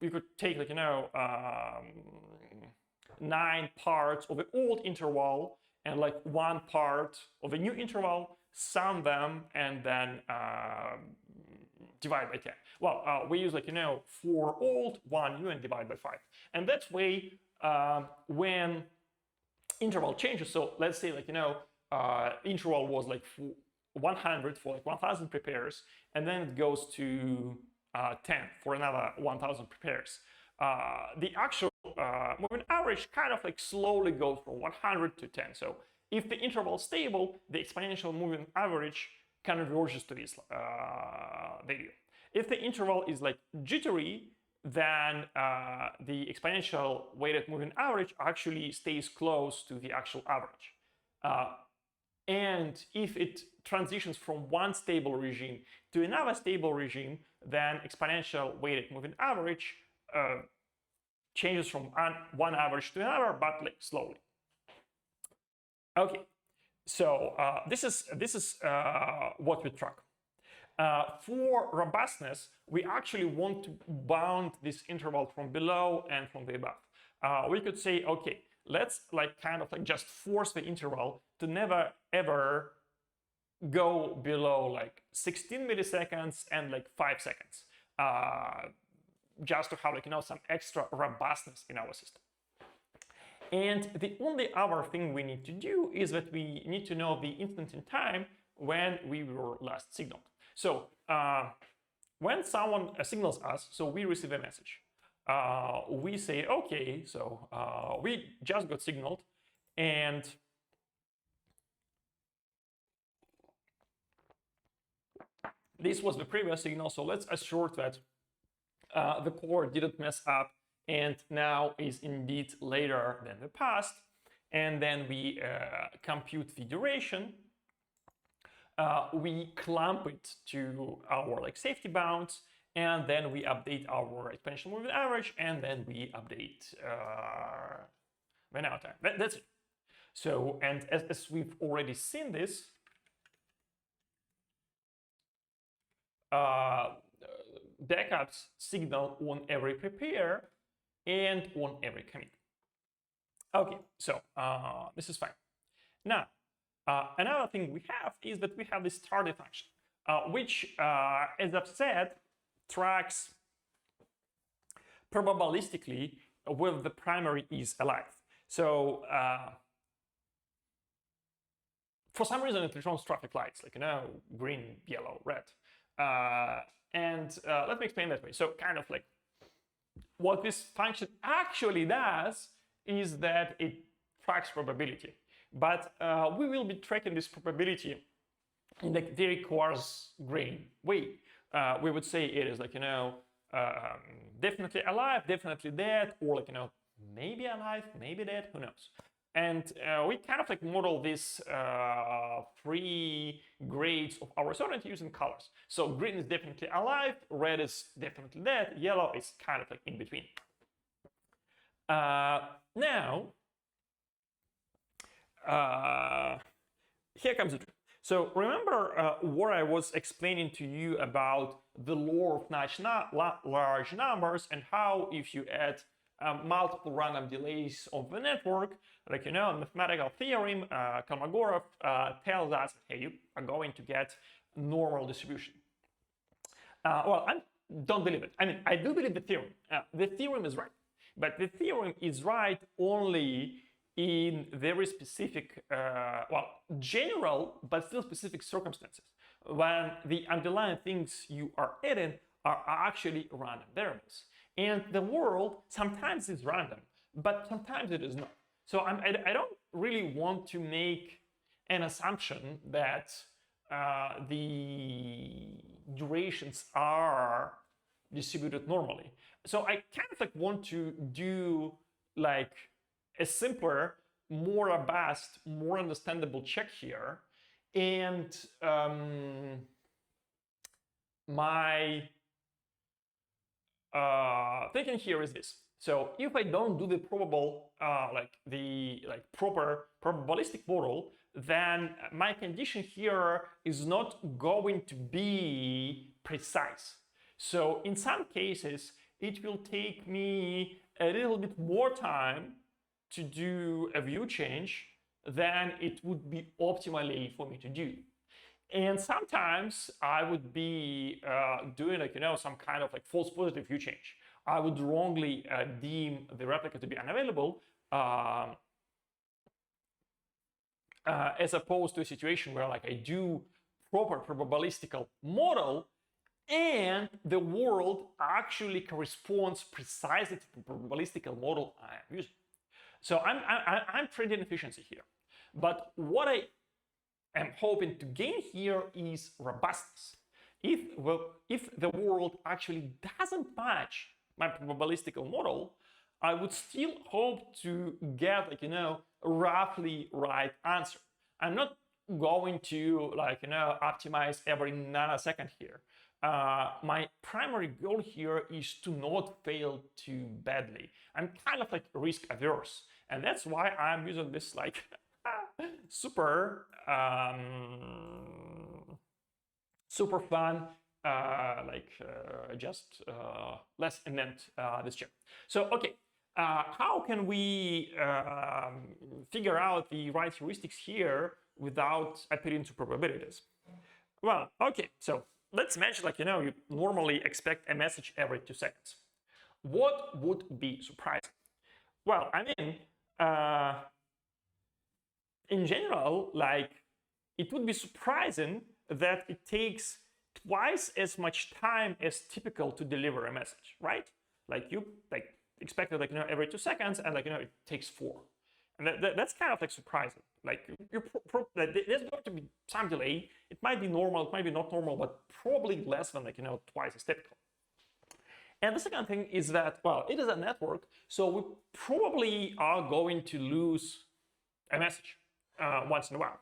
you could take like 9 parts of the old interval and like 1 part of a new interval, sum them, and then divide by 10. Well, we use like 4 old, 1 new, and divide by 5. And that's way when interval changes. So let's say like interval was like 100 for like 1,000 prepares, and then it goes to 10 for another 1,000 prepares. The actual moving average kind of like slowly goes from 100 to 10. So if the interval is stable, the exponential moving average converges to this value. If the interval is like jittery, then the exponential weighted moving average actually stays close to the actual average. And if it transitions from one stable regime to another stable regime, then exponential weighted moving average changes from one average to another, but like slowly. Okay, so this is what we track. For robustness, we actually want to bound this interval from below and from the above. We could say, okay, let's kind of just force the interval to never ever go below 16 milliseconds and 5 seconds, just to have some extra robustness in our system. And the only other thing we need to do is that we need to know the instant in time when we were last signaled. So when someone signals us, so we receive a message. We say, okay, so we just got signaled, and this was the previous signal, so let's assure that the core didn't mess up and now is indeed later than the past. And then we compute the duration. We clamp it to our safety bounds, and then we update our exponential moving average, and then we update the now time. That's it. So, and as we've already seen this, backups signal on every prepare and on every commit. Okay, so this is fine. Now, another thing we have is that we have this target function, which, as I've said, tracks probabilistically whether the primary is alive. So for some reason it returns traffic lights, green, yellow, red. And let me explain that way. So kind of what this function actually does is that it tracks probability. But we will be tracking this probability in a very coarse-grained way. We would say it is definitely alive, definitely dead, or maybe alive, maybe dead, who knows. And we kind of model these 3 grades of our certainty using colors. So green is definitely alive, red is definitely dead, yellow is kind of in between. Now, here comes the trick. So remember what I was explaining to you about the law of large numbers, and how if you add multiple random delays on the network, mathematical theorem, Kolmogorov tells us, hey, you are going to get normal distribution. Well, I don't believe it. I mean, I do believe the theorem. The theorem is right, but the theorem is right only in very specific, general, but still specific circumstances, when the underlying things you are adding are actually random variables. And the world sometimes is random, but sometimes it is not. So I don't really want to make an assumption that the durations are distributed normally. So I kind of want to do a simpler, more robust, more understandable check here. And my thinking here is this. So if I don't do the probable, proper probabilistic model, then my condition here is not going to be precise. So in some cases, it will take me a little bit more time to do a view change than it would be optimally for me to do. And sometimes I would be doing some kind of false positive view change. I would wrongly deem the replica to be unavailable, as opposed to a situation where I do proper probabilistical model and the world actually corresponds precisely to the probabilistical model I am using. So I'm trading efficiency here. But what I am hoping to gain here is robustness. If the world actually doesn't match my probabilistical model, I would still hope to get a roughly right answer. I'm not going to optimize every nanosecond here. My primary goal here is to not fail too badly. I'm kind of risk averse, and that's why I'm using this super super fun, just let's invent this chip. So okay, how can we figure out the right heuristics here without appealing to probabilities? Well, okay, so let's imagine you normally expect a message every 2 seconds. What would be surprising? Well, I mean, in general, it would be surprising that it takes twice as much time as typical to deliver a message, right? You expected every 2 seconds, and it takes 4, and that's kind of surprising. There's going to be some delay. It might be normal, it might be not normal, but probably less than twice as typical. And the second thing is that, well, it is a network, so we probably are going to lose a message once in a while.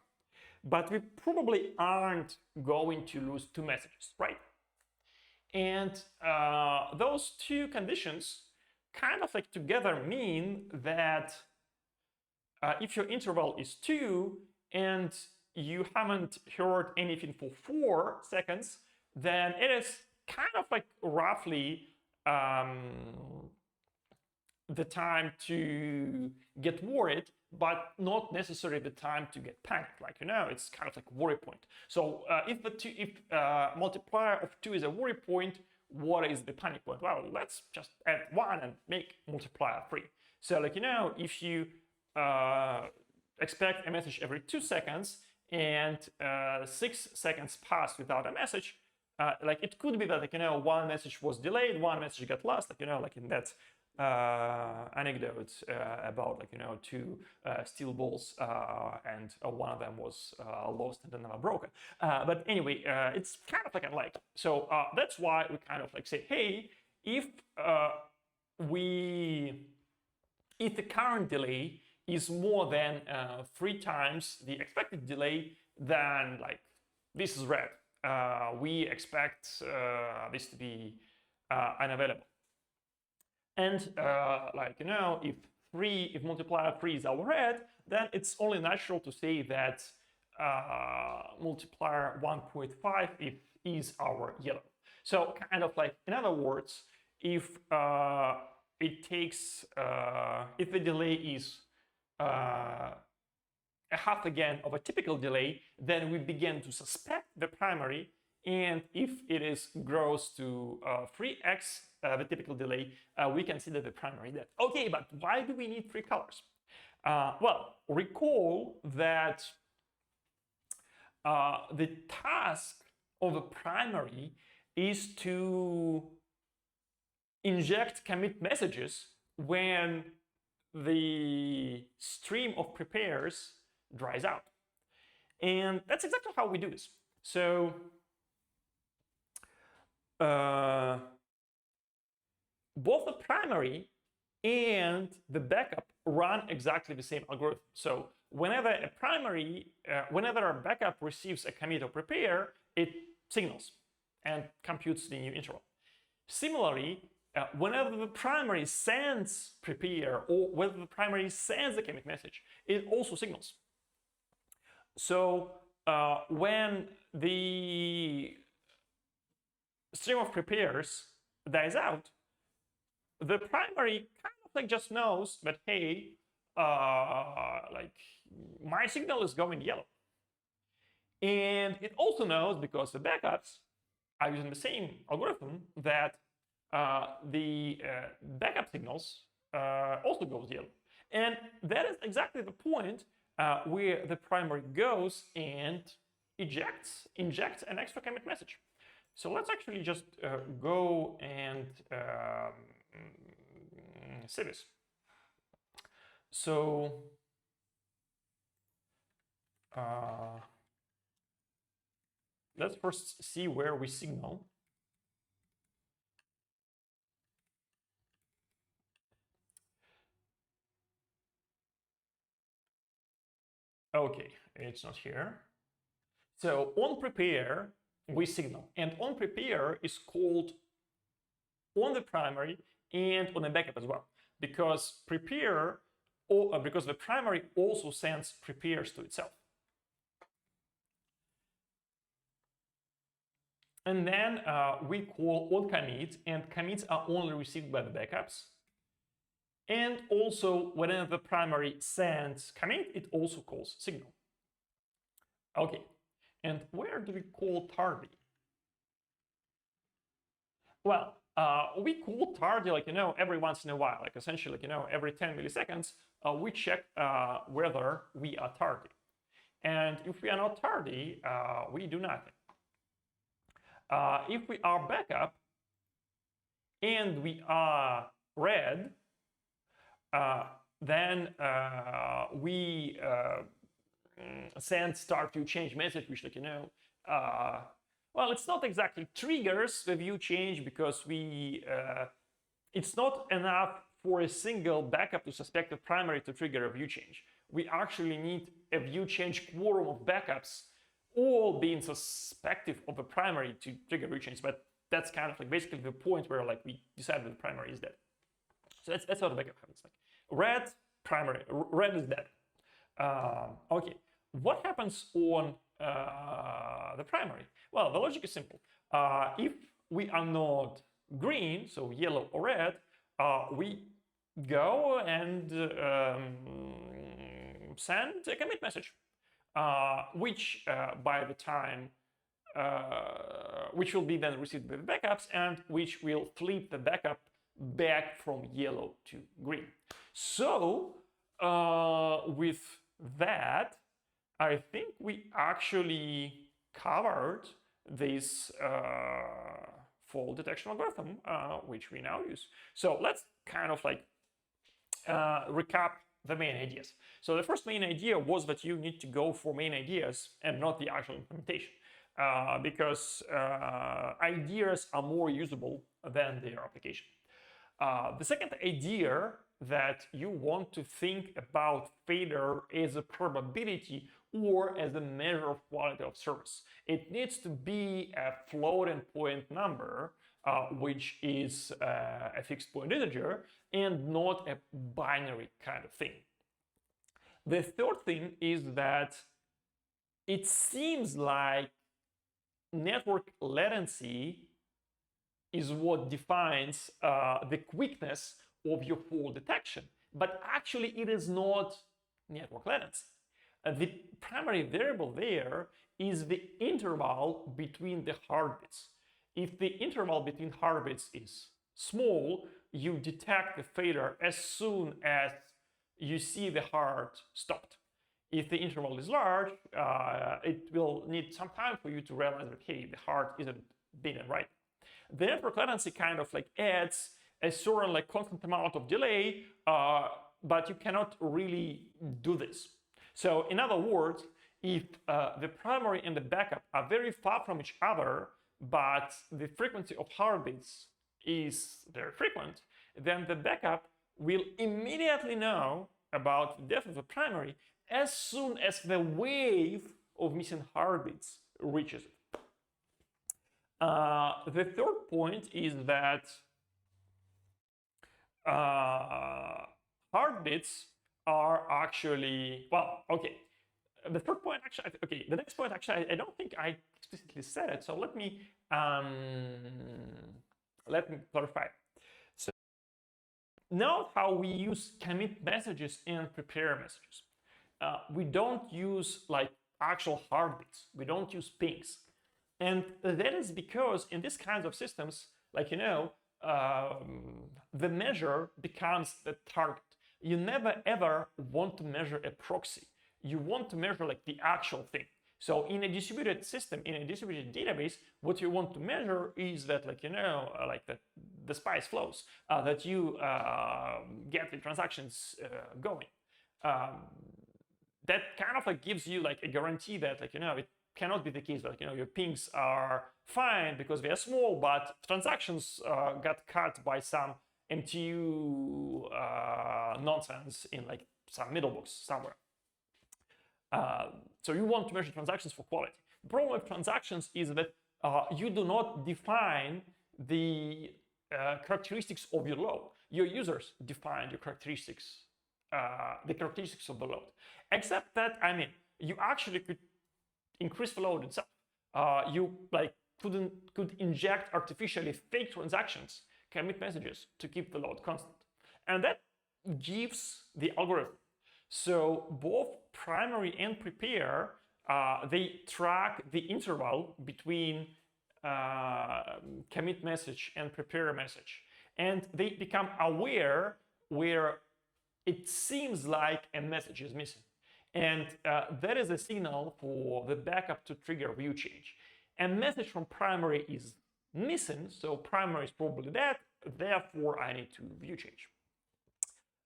But we probably aren't going to lose 2 messages, right? And those 2 conditions kind of together mean that if your interval is 2 and you haven't heard anything for 4 seconds, then it is kind of roughly the time to get worried, but not necessarily the time to get panicked. It's kind of worry point. So if multiplier of 2 is a worry point, what is the panic point? Well, let's just add 1 and make multiplier 3. So if you expect a message every 2 seconds and 6 seconds pass without a message, it could be that 1 message was delayed, 1 message got lost, in that anecdote about 2 steel balls, and one of them was lost and another broken. But anyway, it's kind of unlikely. So that's why we kind of say, hey, if the current delay is more than 3 times the expected delay, then this is red. We expect this to be unavailable. And if multiplier 3 is our red, then it's only natural to say that multiplier 1.5 is our yellow. So kind of in other words, if it takes, if the delay is a half again of a typical delay, then we begin to suspect the primary. And if it grows to 3x the typical delay, we consider the primary dead. Okay, but why do we need 3 colors? Well, recall that the task of a primary is to inject commit messages when the stream of prepares dries out. And that's exactly how we do this. So both the primary and the backup run exactly the same algorithm. So whenever a backup receives a commit or prepare, it signals and computes the new interval. Similarly, whenever the primary sends prepare or whether the primary sends a commit message, it also signals. So when the stream of prepares dies out, the primary kind of just knows that, hey, my signal is going yellow. And it also knows, because the backups are using the same algorithm, that the backup signals also goes yellow. And that is exactly the point where the primary goes and injects an extra commit message. So let's actually just go and see this. So let's first see where we signal. Okay, it's not here. So on prepare, we signal. And on prepare is called on the primary and on the backup as well. Because prepare, because the primary also sends prepares to itself. And then we call on commit, and commits are only received by the backups. And also, whenever the primary sends commit, it also calls signal. Okay, and where do we call tardy? Well, we call tardy, like, every once in a while, like essentially, every 10 milliseconds, we check whether we are tardy. And if we are not tardy, we do nothing. If we are backup and we are red, then we send start view change message, which, well, it's not exactly triggers the view change, because it's not enough for a single backup to suspect a primary to trigger a view change. We actually need a view change quorum of backups all being suspective of a primary to trigger view change. But that's kind of like basically the point where like we decide that the primary is dead. So that's how the backup happens. Like red primary, red is dead. Okay, what happens on the primary? Well, the logic is simple. If we are not green, so yellow or red, we go and send a commit message, which by the time, which will be then received by the backups, and which will flip the backup back from yellow to green. So with that, I think we actually covered this fault detection algorithm, which we now use. So let's kind of like recap the main ideas. So the first main idea was that you need to go for main ideas and not the actual implementation, because ideas are more usable than their application. The second idea that you want to think about failure as a probability or as a measure of quality of service. It needs to be a floating point number, which is a fixed point integer, and not a binary kind of thing. The third thing is that it seems like network latency is what defines the quickness of your fault detection, but actually it is not network latency. The primary variable there is the interval between the heartbeats. If the interval between heartbeats is small, you detect the failure as soon as you see the heart stopped. If the interval is large, it will need some time for you to realize that, hey, the heart isn't beating right. The network latency kind of like adds a certain like constant amount of delay, but you cannot really do this. So in other words, if the primary and the backup are very far from each other, but the frequency of heartbeats is very frequent, then the backup will immediately know about the death of the primary as soon as the wave of missing heartbeats reaches it. The third point is that heartbeats are actually, well, okay. The third point actually, okay, the next point actually, I don't think I explicitly said it, so let me clarify. So note how we use commit messages and prepare messages. We don't use like actual heartbeats. We don't use pings. And that is because in these kinds of systems, like, the measure becomes the target. You never ever want to measure a proxy. You want to measure like the actual thing. So in a distributed system, in a distributed database, what you want to measure is that, like, like the spice flows, that you get the transactions going. That kind of like gives you like a guarantee that, like, it cannot be the case that, your pings are fine because they are small, but transactions got cut by some MTU nonsense in like some middle box somewhere. So you want to measure transactions for quality. The problem with transactions is that you do not define the characteristics of your load. Your users define your characteristics, the characteristics of the load. Except that, you actually could increase the load itself. You like could inject artificially fake transactions, commit messages to keep the load constant. And that gives the algorithm. So both primary and prepare, they track the interval between commit message and prepare message. And they become aware where it seems like a message is missing. And that is a signal for the backup to trigger view change. A message from primary is missing, so primary is probably dead, therefore I need to view change.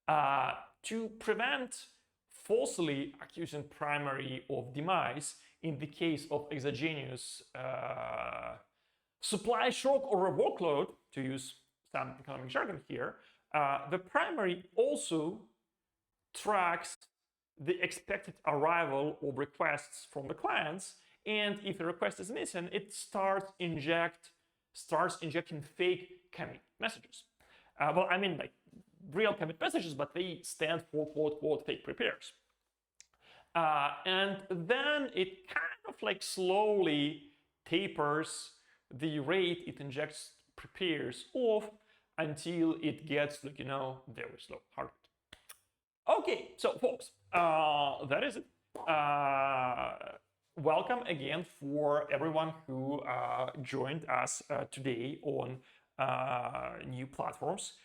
To prevent falsely accusing primary of demise in the case of exogenous supply shock or a workload, to use some economic jargon here, the primary also tracks the expected arrival of requests from the clients, and if the request is missing, it starts injecting fake commit messages. Well, I mean like real commit messages, but they stand for quote quote fake prepares. And then it kind of like slowly tapers the rate it injects prepares off until it gets like, very slow heart rate. Okay, so folks, that is it. Welcome again for everyone who joined us today on new platforms.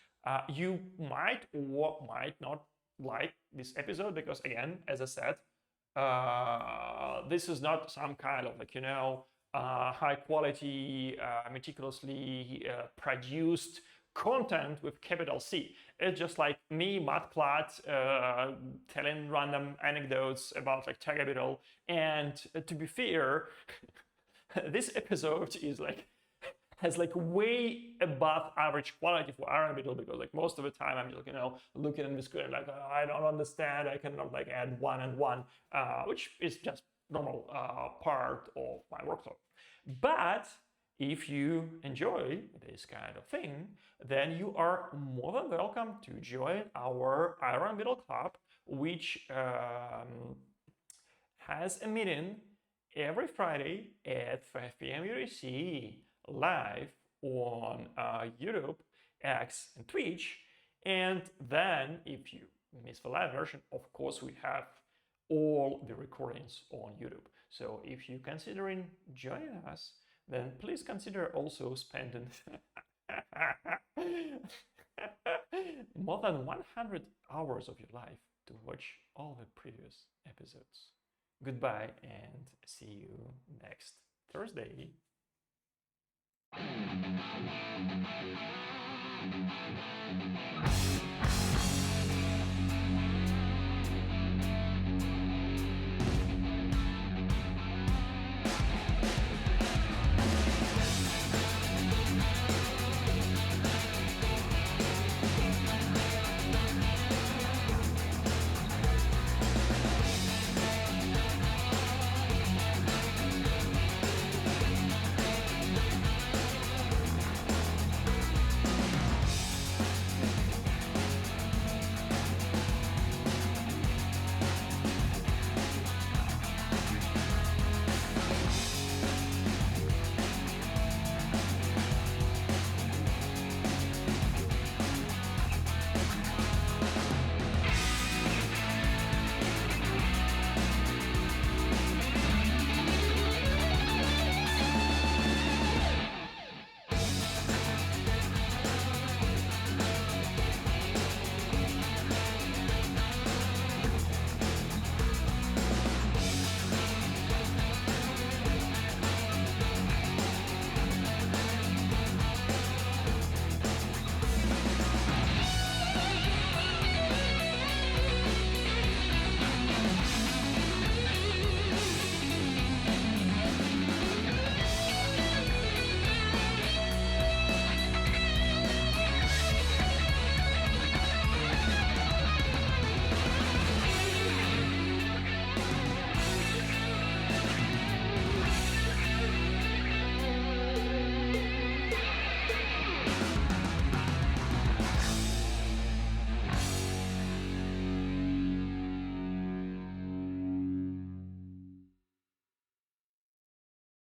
You might or might not like this episode because, again, as I said, this is not some kind of like, high quality, meticulously produced content with capital C. It's just like me, Matplat, telling random anecdotes about like Tagabital. And to be fair, this episode is like has like way above average quality for Arabital, because like most of the time I'm just looking at the screen like I don't understand, I cannot like add one and one, which is just normal part of my workflow. But if you enjoy this kind of thing, then you are more than welcome to join our Iron Middle Club, which has a meeting every Friday at 5 p.m. UTC live on YouTube, X, and Twitch. And then if you miss the live version, of course, we have all the recordings on YouTube. So if you're considering joining us, then please consider also spending more than 100 hours of your life to watch all the previous episodes. Goodbye and see you next Thursday.